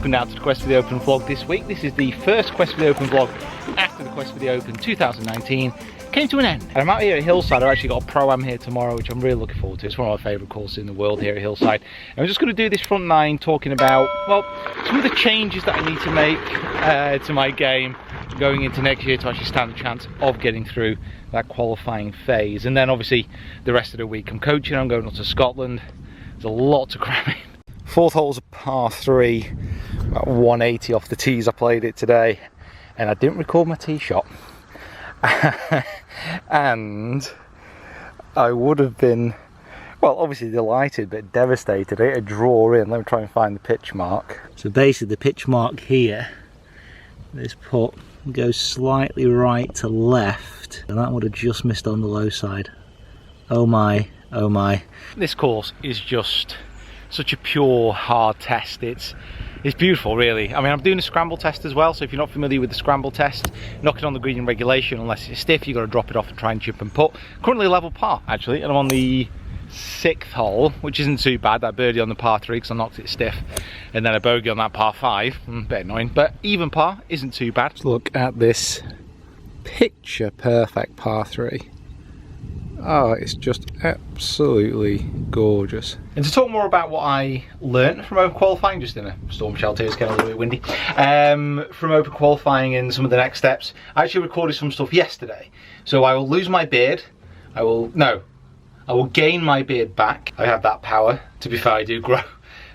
welcome down to the Quest for the Open vlog this week. This is the first Quest for the Open vlog after the Quest for the Open 2019 came to an end. And I'm out here at Hillside. I've actually got a pro-am here tomorrow, which I'm really looking forward to. It's one of my favourite courses in the world here at Hillside. And I'm just going to do this front nine talking about, well, some of the changes that I need to make to my game going into next year to actually stand a chance of getting through that qualifying phase. And then obviously the rest of the week I'm coaching, I'm going up to Scotland. There's a lot to cram in. Fourth hole's a par 3, about 180 off the tees. I played it today and I didn't record my tee shot. And I would have been, well, obviously delighted but devastated. I hit a draw in. Let me try and find the pitch mark. So basically the pitch mark here, this putt goes slightly right to left, and that would have just missed on the low side. Oh my, oh my. This course is just such a pure hard test. It's beautiful, really. I mean, I'm doing a scramble test as well, so if you're not familiar with the scramble test, knocking on the green in regulation, unless it's stiff, you've got to drop it off and try and chip and putt. Currently level par, actually, and I'm on the 6th hole, which isn't too bad. That birdie on the par 3 because I knocked it stiff, and then a bogey on that par 5. A bit annoying, but even par isn't too bad. Let's look at this picture perfect par 3. Oh, it's just absolutely gorgeous. And to talk more about what I learned from open qualifying, just in a storm shelter, it's getting a little bit windy, from open qualifying and some of the next steps, I actually recorded some stuff yesterday. So I will lose my beard, I will gain my beard back. I have that power. To be fair, I do grow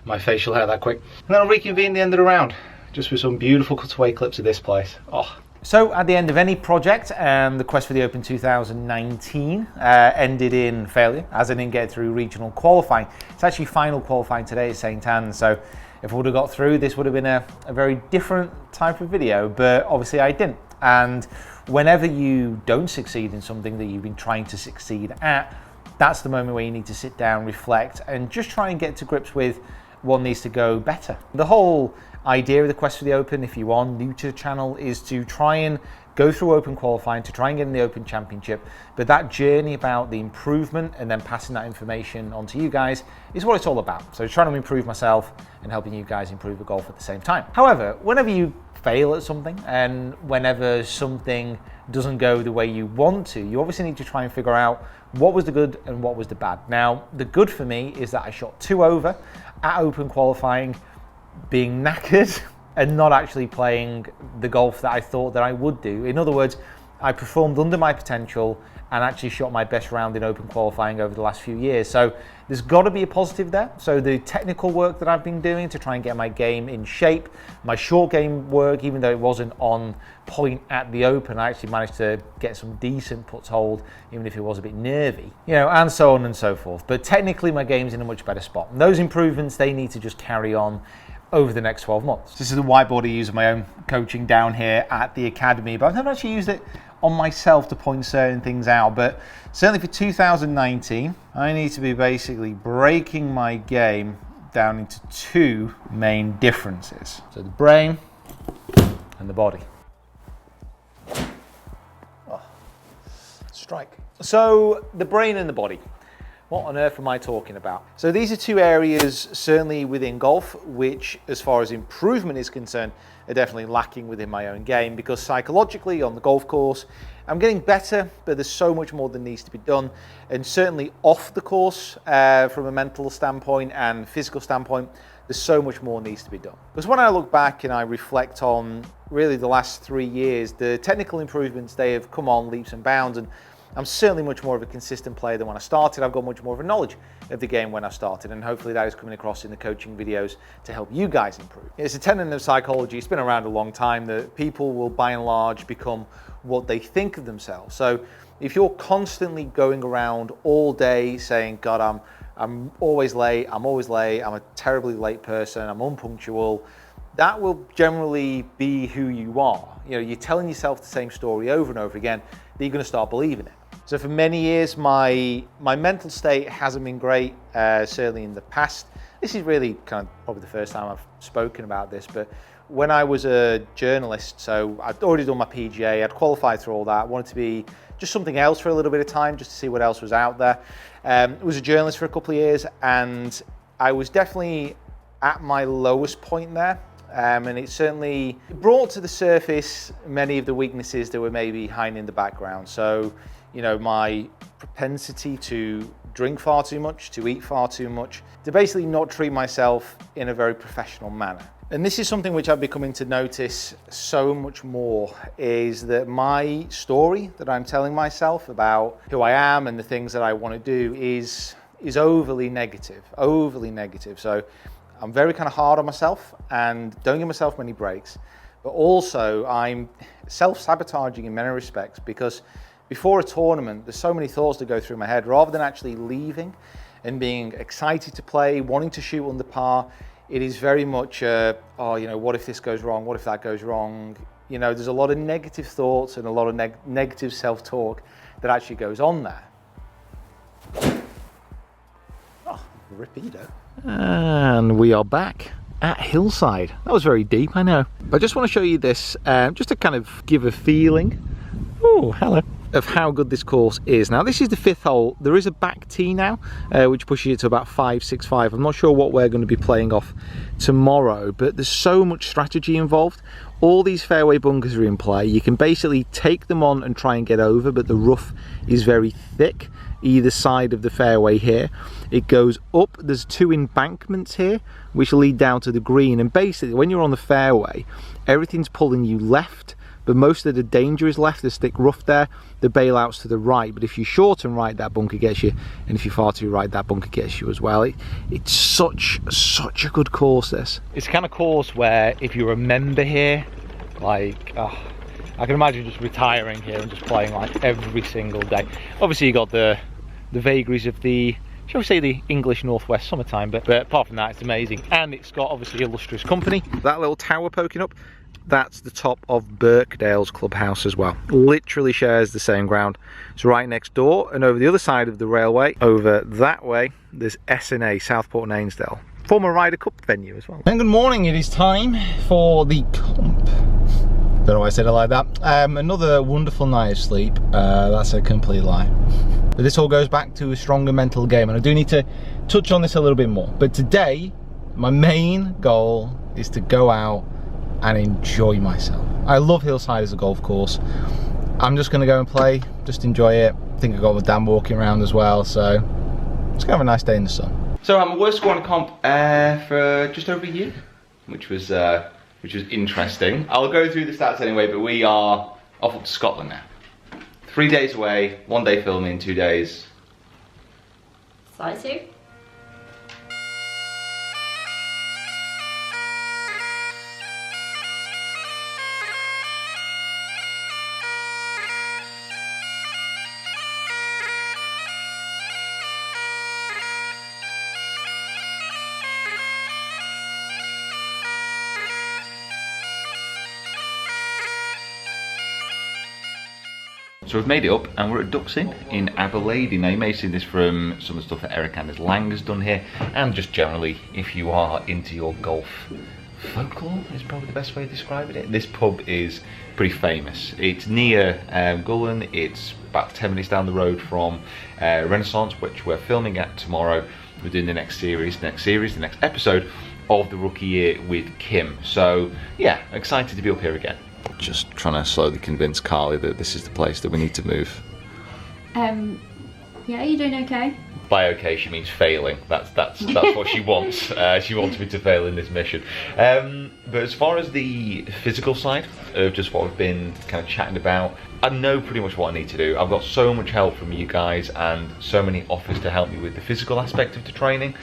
my facial hair that quick. And then I'll reconvene the end of the round, just with some beautiful cutaway clips of this place. Oh. So at the end of any project, the Quest for the Open 2019 ended in failure, as I didn't get through regional qualifying. It's actually final qualifying today at St. Anne's, so if I would have got through, this would have been a very different type of video, but obviously I didn't. And whenever you don't succeed in something that you've been trying to succeed at, that's the moment where you need to sit down, reflect, and just try and get to grips with what needs to go better. The whole idea of the Quest for the Open, if you are new to the channel, is to try and go through open qualifying, to try and get in the Open Championship, but that journey about the improvement and then passing that information on to you guys is what it's all about. So trying to improve myself and helping you guys improve the golf at the same time. However, whenever you fail at something and whenever something doesn't go the way you want to, you obviously need to try and figure out what was the good and what was the bad. Now, the good for me is that I shot 2 over at open qualifying, being knackered and not actually playing the golf that I thought that I would do. In other words, I performed under my potential and actually shot my best round in open qualifying over the last few years. So there's got to be a positive there. So the technical work that I've been doing to try and get my game in shape, my short game work, even though it wasn't on point at the Open, I actually managed to get some decent putts hold, even if it was a bit nervy, you know, and so on and so forth. But technically my game's in a much better spot. And those improvements, they need to just carry on over the next 12 months. This is a whiteboard I use in my own coaching down here at the academy, but I've never actually used it on myself to point certain things out. But certainly for 2019, I need to be basically breaking my game down into 2 main differences. So the brain and the body. Oh, strike. So the brain and the body. What on earth am I talking about? So these are 2 areas, certainly within golf, which as far as improvement is concerned, are definitely lacking within my own game, because psychologically on the golf course, I'm getting better, but there's so much more that needs to be done. And certainly off the course, from a mental standpoint and physical standpoint, there's so much more needs to be done. Because when I look back and I reflect on really the last 3 years, the technical improvements, they have come on leaps and bounds, and I'm certainly much more of a consistent player than when I started. I've got much more of a knowledge of the game when I started, and hopefully that is coming across in the coaching videos to help you guys improve. It's a tenet of psychology, it's been around a long time, that people will by and large become what they think of themselves. So if you're constantly going around all day saying, God, I'm always late, I'm a terribly late person, I'm unpunctual, that will generally be who you are. You know, you're telling yourself the same story over and over again, that you're going to start believing it. So for many years, my mental state hasn't been great, certainly in the past. This is really kind of probably the first time I've spoken about this, but when I was a journalist, so I'd already done my PGA, I'd qualified through all that, wanted to be just something else for a little bit of time, just to see what else was out there. Was a journalist for a couple of years, and I was definitely at my lowest point there. and it certainly brought to the surface many of the weaknesses that were maybe hiding in the background. So, you know, my propensity to drink far too much, to eat far too much, to basically not treat myself in a very professional manner. And this is something which I've been coming to notice so much more, is that my story that I'm telling myself about who I am and the things that I want to do is overly negative. So I'm very kind of hard on myself and don't give myself many breaks, but also I'm self-sabotaging in many respects, because before a tournament, there's so many thoughts that go through my head. Rather than actually leaving and being excited to play, wanting to shoot under par, it is very much, oh, you know, what if this goes wrong? What if that goes wrong? You know, there's a lot of negative thoughts and a lot of negative self-talk that actually goes on there. Oh, rapido. And we are back at Hillside. That was very deep, I know. But I just want to show you this, just to kind of give a feeling. Oh, hello. Of how good this course is. Now, this is the 5th hole. There is a back tee now, which pushes it to about 5.65. I'm not sure what we're going to be playing off tomorrow, but there's so much strategy involved. All these fairway bunkers are in play. You can basically take them on and try and get over, but the rough is very thick either side of the fairway here. It goes up. There's 2 embankments here which lead down to the green, and basically when you're on the fairway, everything's pulling you left, but most of the danger is left. There's thick rough there, the bailout's to the right, but if you're short and right, that bunker gets you, and if you're far too right, that bunker gets you as well. It's such a good course, this. It's the kind of course where if you remember here, like, oh, I can imagine just retiring here and just playing like every single day. Obviously you got the vagaries of the, shall we say, the English Northwest summertime, but apart from that, it's amazing. And it's got obviously illustrious company. That little tower poking up, that's the top of Birkdale's clubhouse as well. Literally shares the same ground. It's right next door, and over the other side of the railway, over that way, there's S&A, Southport and Ainsdale. Former Ryder Cup venue as well. And good morning, it is time for the comp. Don't know why I said it like that. Another wonderful night of sleep. That's a complete lie. But this all goes back to a stronger mental game, and I do need to touch on this a little bit more. But today, my main goal is to go out and enjoy myself. I love Hillside as a golf course. I'm just gonna go and play, just enjoy it. I think I got my dad walking around as well, so it's gonna have a nice day in the sun. So I'm a worst score on comp for just over a year, which was interesting. I'll go through the stats anyway, but we are off up to Scotland now. 3 days away, 1 day filming, 2 days. Exciting. So we've made it up and we're at Ducks Inn in Aberlady. Now you may have seen this from some of the stuff that Eric Anders Lang has done here, and just generally if you are into your golf folklore is probably the best way of describing it. This pub is pretty famous. It's near Gullen. It's about 10 minutes down the road from Renaissance, which we're filming at tomorrow. We're doing the next episode of the Rookie Year with Kim. So yeah, excited to be up here again. Just trying to slowly convince Carly that this is the place that we need to move. Yeah, you doing okay? By okay, she means failing. That's what she wants. She wants me to fail in this mission. But as far as the physical side of just what we've been kind of chatting about, I know pretty much what I need to do. I've got so much help from you guys and so many offers to help me with the physical aspect of the training.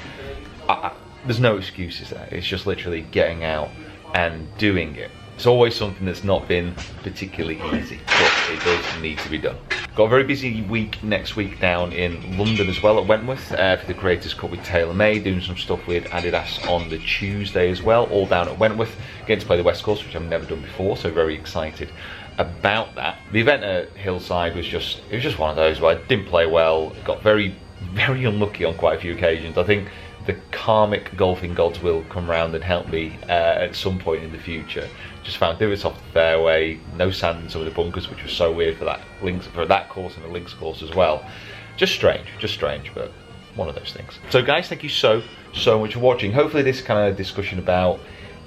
There's no excuses there. It's just literally getting out and doing it. It's always something that's not been particularly easy, but it does need to be done. Got a very busy week next week down in London as well at Wentworth for the Creators Cup with TaylorMade, doing some stuff with Adidas on the Tuesday as well, all down at Wentworth, getting to play the West Course, which I've never done before, so very excited about that. The event at Hillside was just one of those where I didn't play well, got very, very unlucky on quite a few occasions. I think the karmic golfing gods will come round and help me at some point in the future. Just found divots off the fairway, no sand in some of the bunkers, which was so weird for that course and the links course as well. Just strange, but one of those things. So guys, thank you so much for watching. Hopefully this kind of discussion about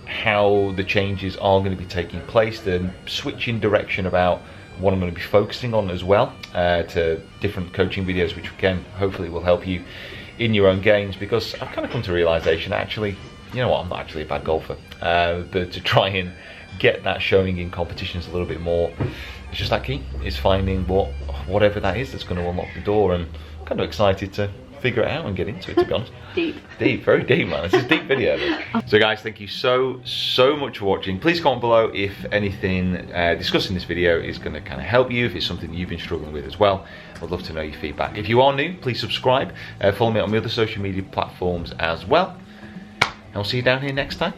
how the changes are going to be taking place, the switching direction about what I'm going to be focusing on as well, to different coaching videos, which again hopefully will help you in your own games, because I've kind of come to realization, actually, you know what, I'm not actually a bad golfer, but to try and get that showing in competitions a little bit more, it's just that key, is finding whatever that is that's going to unlock the door, and I'm kind of excited to figure it out and get into it, to be honest. Deep, very deep, man. This is a deep video. So guys, thank you so much for watching. Please comment below if anything discussed in this video is going to kind of help you, if it's something you've been struggling with as well. I'd love to know your feedback. If you are new, please subscribe, follow me on my other social media platforms as well, and I'll see you down here next time.